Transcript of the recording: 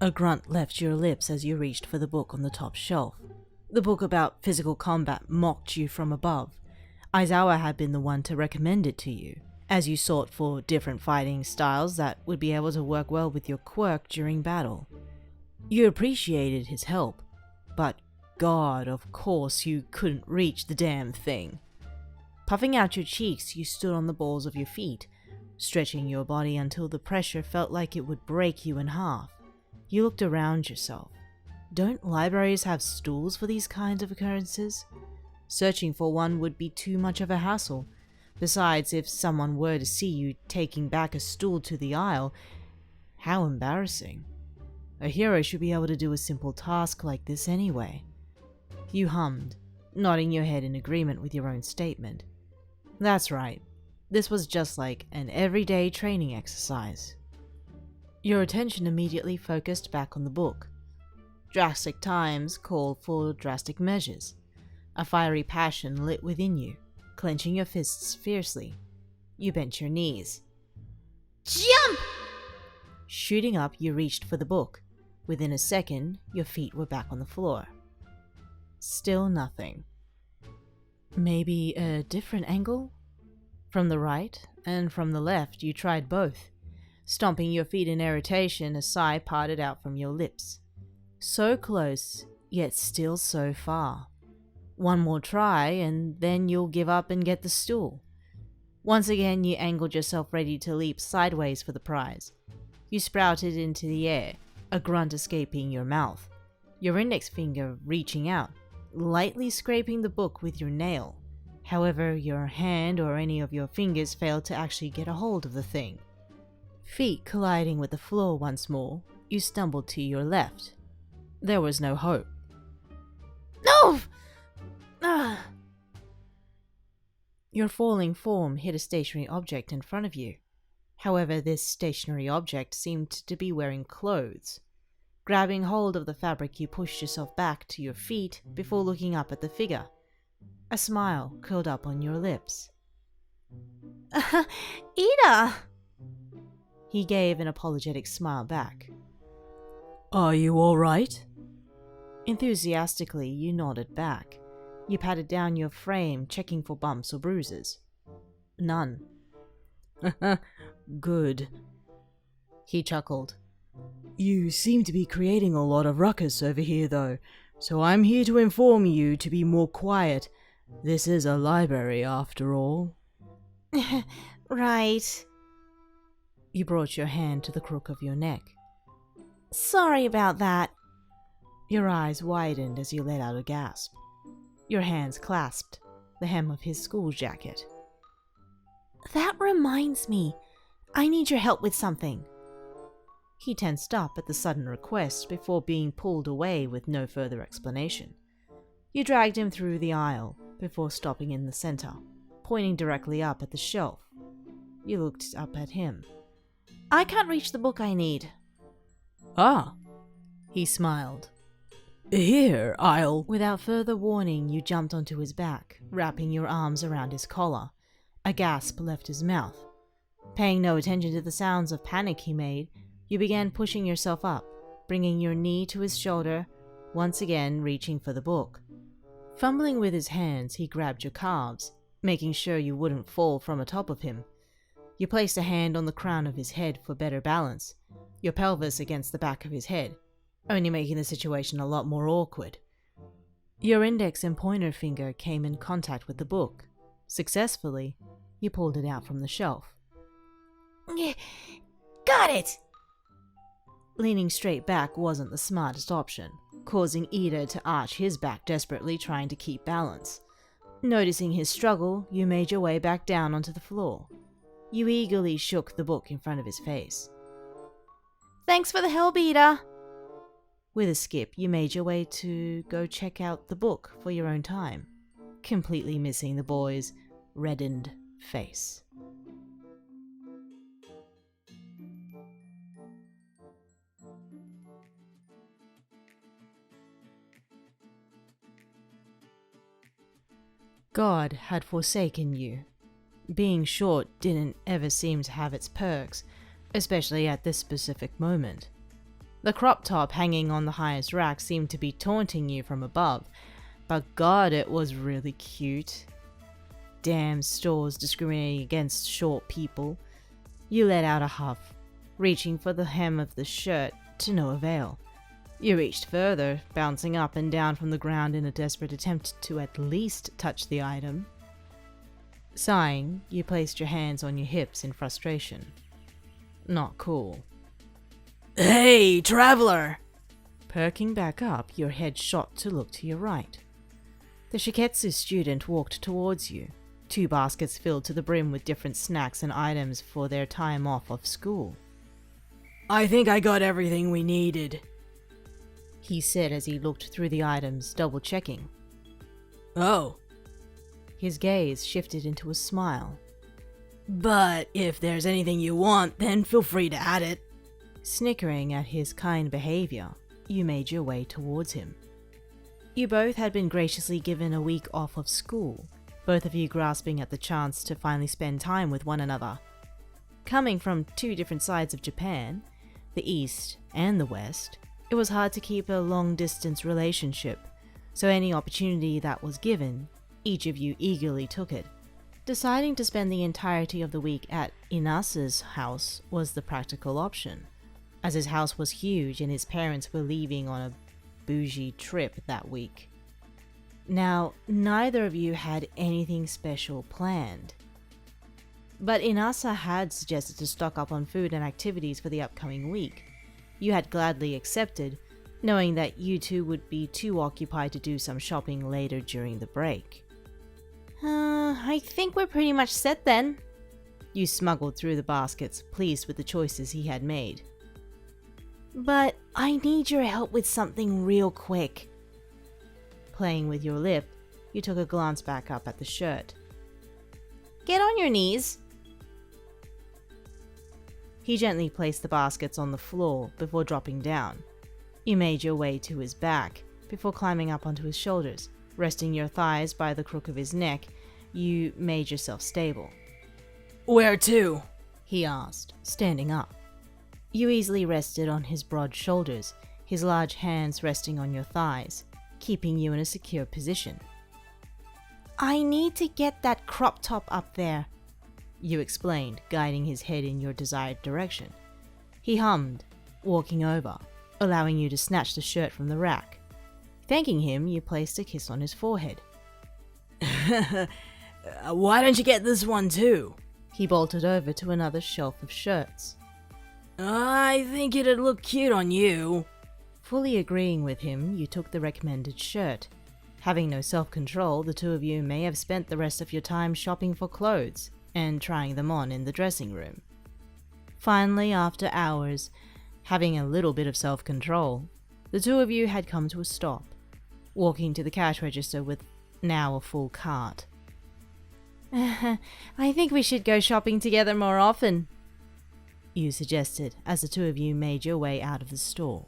A grunt left your lips as you reached for the book on the top shelf. The book about physical combat mocked you from above. Aizawa had been the one to recommend it to you, as you sought for different fighting styles that would be able to work well with your quirk during battle. You appreciated his help, but God, of course you couldn't reach the damn thing. Puffing out your cheeks, you stood on the balls of your feet, stretching your body until the pressure felt like it would break you in half. You looked around yourself. Don't libraries have stools for these kinds of occurrences? Searching for one would be too much of a hassle. Besides, if someone were to see you taking back a stool to the aisle, how embarrassing. A hero should be able to do a simple task like this anyway. You hummed, nodding your head in agreement with your own statement. That's right. This was just like an everyday training exercise. Your attention immediately focused back on the book. Drastic times call for drastic measures. A fiery passion lit within you, clenching your fists fiercely. You bent your knees. Jump! Shooting up, you reached for the book. Within a second, your feet were back on the floor. Still nothing. Maybe a different angle? From the right and from the left, you tried both. Stomping your feet in irritation, a sigh parted out from your lips. So close, yet still so far. One more try, and then you'll give up and get the stool. Once again, you angled yourself ready to leap sideways for the prize. You sprouted into the air, a grunt escaping your mouth, your index finger reaching out, lightly scraping the book with your nail. However, your hand or any of your fingers failed to actually get a hold of the thing. Feet colliding with the floor once more, you stumbled to your left. There was no hope. No! Your falling form hit a stationary object in front of you. However, this stationary object seemed to be wearing clothes. Grabbing hold of the fabric, you pushed yourself back to your feet before looking up at the figure. A smile curled up on your lips. Iida! He gave an apologetic smile back. Are you all right? Enthusiastically, you nodded back. You patted down your frame, checking for bumps or bruises. None. Good. He chuckled. You seem to be creating a lot of ruckus over here, though, so I'm here to inform you to be more quiet. This is a library, after all. Right. You brought your hand to the crook of your neck. Sorry about that. Your eyes widened as you let out a gasp. Your hands clasped the hem of his school jacket. That reminds me. I need your help with something. He tensed up at the sudden request before being pulled away with no further explanation. You dragged him through the aisle before stopping in the center, pointing directly up at the shelf. You looked up at him. I can't reach the book I need. Ah, he smiled. Here, I'll... Without further warning, you jumped onto his back, wrapping your arms around his collar. A gasp left his mouth. Paying no attention to the sounds of panic he made, you began pushing yourself up, bringing your knee to his shoulder, once again reaching for the book. Fumbling with his hands, he grabbed your calves, making sure you wouldn't fall from atop of him. You placed a hand on the crown of his head for better balance, your pelvis against the back of his head, only making the situation a lot more awkward. Your index and pointer finger came in contact with the book. Successfully, you pulled it out from the shelf. Got it! Leaning straight back wasn't the smartest option, causing Iida to arch his back desperately trying to keep balance. Noticing his struggle, you made your way back down onto the floor. You eagerly shook the book in front of his face. Thanks for the help, Iida. With a skip, you made your way to go check out the book for your own time, completely missing the boy's reddened face. God had forsaken you. Being short didn't ever seem to have its perks, especially at this specific moment. The crop top hanging on the highest rack seemed to be taunting you from above, but God, it was really cute. Damn stores discriminating against short people. You let out a huff, reaching for the hem of the shirt to no avail. You reached further, bouncing up and down from the ground in a desperate attempt to at least touch the item. Sighing, you placed your hands on your hips in frustration. Not cool. Hey, traveler! Perking back up, your head shot to look to your right. The Shiketsu student walked towards you, 2 baskets filled to the brim with different snacks and items for their time off of school. I think I got everything we needed, he said as he looked through the items, double-checking. Oh. His gaze shifted into a smile. But if there's anything you want, then feel free to add it. Snickering at his kind behavior, you made your way towards him. You both had been graciously given a week off of school, both of you grasping at the chance to finally spend time with one another. Coming from 2 different sides of Japan, the East and the West, it was hard to keep a long-distance relationship, so any opportunity that was given, each of you eagerly took it. Deciding to spend the entirety of the week at Inasa's house was the practical option, as his house was huge and his parents were leaving on a bougie trip that week. Now, neither of you had anything special planned, but Inasa had suggested to stock up on food and activities for the upcoming week. You had gladly accepted, knowing that you two would be too occupied to do some shopping later during the break. I think we're pretty much set then. You smuggled through the baskets, pleased with the choices he had made. But I need your help with something real quick. Playing with your lip, you took a glance back up at the shirt. Get on your knees. He gently placed the baskets on the floor before dropping down. You made your way to his back before climbing up onto his shoulders. Resting your thighs by the crook of his neck, you made yourself stable. Where to? He asked, standing up. You easily rested on his broad shoulders, his large hands resting on your thighs, keeping you in a secure position. I need to get that crop top up there, you explained, guiding his head in your desired direction. He hummed, walking over, allowing you to snatch the shirt from the rack. Thanking him, you placed a kiss on his forehead. Why don't you get this one too? He bolted over to another shelf of shirts. I think it'd look cute on you. Fully agreeing with him, you took the recommended shirt. Having no self-control, the 2 of you may have spent the rest of your time shopping for clothes and trying them on in the dressing room. Finally, after hours, having a little bit of self-control, the 2 of you had come to a stop, walking to the cash register with now a full cart. I think we should go shopping together more often, you suggested as the 2 of you made your way out of the store.